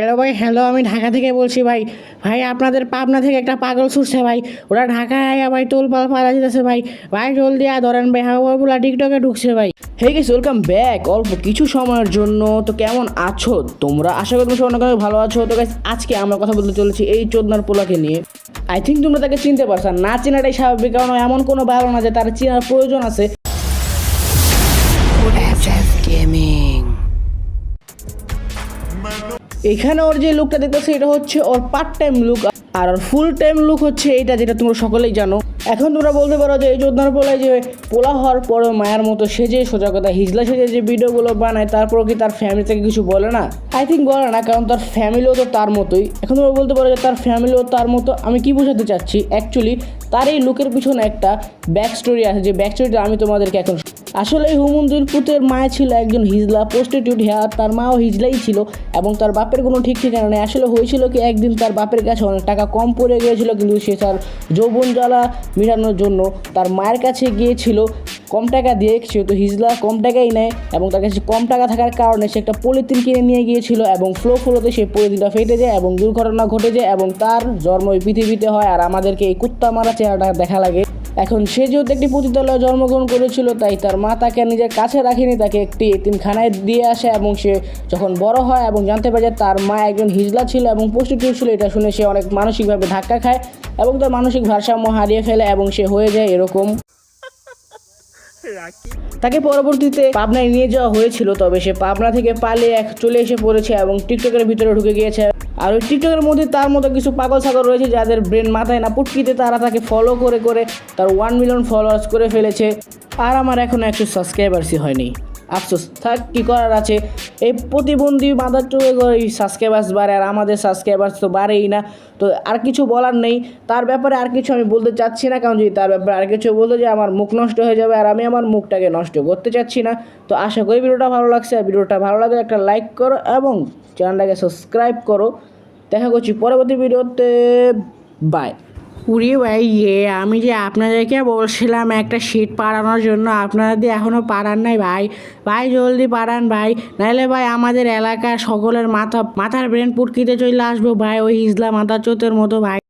Hello ভাই, hello, আমি ঢাকা থেকে বলছি ভাই। ভাই আপনাদের পাবনা থেকে একটা পাগল ছুটছে ভাই। ওরা ঢাকায় আয়া ভাই তোলপাল পালা যেতেছে ভাই। ভাই জলদি আয় ধরেন ভাই, হাওয়াগুলা টিকটকে ঢুকছে ভাই। হে গেস ওয়েলকাম ব্যাক অল্প কিছু সময়ের জন্য। তো কেমন আছো তোমরা? আশা করি তোমরা অনেক ভালো আছো। তো গাইস আজকে আমরা কথা বলতে চলেছি এই চোদনার পোলাকে নিয়ে। আই থিঙ্ক তোমরা তাকে চিনতে পারছো, আর না চেনাটাই স্বাভাবিক, কারণ এমন কোনো ভালো না যে তার চেনার প্রয়োজন আছে। এখানে ওর যে লুকটা দেখতেছে এটা হচ্ছে ওর পার্ট টাইম লুক, আর ওর ফুল টাইম লুক হচ্ছে এইটা, যেটা তোমরা সকলেই জানো। এখন তোমরা বলতে পারো যে এই যোদ্ধার পোলায় যে পোলা হওয়ার পরে মায়ের মতো সেজে সোজা কথা হিজলা সেজে যে ভিডিওগুলো বানায়, তারপর কি তার ফ্যামিলি থেকে কিছু বলে না? আই থিঙ্ক বলে না, কারণ তার ফ্যামিলিও তো তার মতোই। এখন তোমরা বলতে পারো যে তার ফ্যামিলিও তার মতো। আমি কি বোঝাতে চাচ্ছি, অ্যাকচুয়ালি তার এই লুকের পিছনে একটা ব্যাক স্টোরি আছে, যে ব্যাক স্টোরিটা আমি তোমাদেরকে এখন। আসলে হুমুন্দুল পুতের মায়া ছিল একজন হিজলা প্রস্টিটিউট, হ্যাঁ তার মাও হিজলাই ছিল, এবং তার বাপের কোনো ঠিক ঠিকানা নেই। আসলে হয়েছিল কি, একদিন তার বাপের কাছে অনেক টাকা কম পড়ে গিয়েছিল, কিন্তু সে তার যৌবন জ্বালা মেটানোর জন্য তার মায়ের কাছে গিয়েছিল কম টাকা দিয়ে। সেহেতু হিজলা কম টাকাই নেয়, এবং তার কাছে কম টাকা থাকার কারণে সে একটা পলিথিন কিনে নিয়ে গিয়েছিল, এবং ফ্লোতে সেই পলিথিনটা ফেটে যায় এবং দুর্ঘটনা ঘটে যায়, এবং তার জন্ম এই পৃথিবীতে হয়, আর আমাদেরকে এই কুত্তা মারা চেহারাটা দেখা লাগে। এখন সে যেহেতু একটি পতিতালয়ে জন্মগ্রহণ করেছিল, তাই তার মা তাকে নিজের কাছে রাখেনি, তাকে একটি এতিমখানায় দিয়ে আসে, এবং সে যখন বড় হয় এবং জানতে পারে যে তার মা একজন হিজলা ছিল এবং প্রস্টিটিউট ছিল, এটা শুনে সে অনেক মানসিকভাবে ধাক্কা খায় এবং তার মানসিক ভারসাম্য হারিয়ে ফেলে, এবং সে হয়ে যায় এরকম। তাকে পরবর্তীতে পাবনায় নিয়ে যাওয়া হয়েছিল, তবে সে পাবনা থেকে পালিয়ে চলে এসে পড়েছে এবং টিকটকের ভিতরে ঢুকে গিয়েছে। আর ওই টিকটকের মধ্যে তার মতো কিছু পাগল ছাগল রয়েছে যাদের ব্রেন মাথায় না পুটকিতে, তারা তাকে ফলো করে করে তার 1 মিলিয়ন ফলোয়ার্স করে ফেলেছে। আর আমার এখন 100 সাবস্ক্রাইবার্সই হয়নি। আফসোস, থাক, কী করার আছে। এই প্রতিবন্ধী মাদার চোখে এই সাবস্ক্রাইবার্স বাড়ে, আর আমাদের সাবস্ক্রাইবার্স তো বাড়েই না। তো আর কিছু বলার নেই তার ব্যাপারে, আর কিছু আমি বলতে চাচ্ছি না, কারণ যদি তার ব্যাপারে আর কিছু বলতে যে আমার মুখ নষ্ট হয়ে যাবে, আর আমি আমার মুখটাকে নষ্ট করতে চাচ্ছি না। তো আশা করি ভিডিওটা ভালো লাগছে, আর ভিডিওটা ভালো লাগলে একটা লাইক করো এবং চ্যানেলটাকে সাবস্ক্রাইব করো। দেখা করছি পরবর্তী ভিডিওতে। বাই। উরি ভাই, আমি যে আপনাদেরকে বলছিলাম একটা শীট পাড়ানোর জন্য, আপনারা দিয়ে এখনও পাড়ান নাই ভাই। ভাই জলদি পাড়ান ভাই, নাহলে ভাই আমাদের এলাকার সকলের মাথার ব্রেন পুটকিতে চলে আসবো ভাই, ওই হিজলা মাথা চোতের মতো ভাই।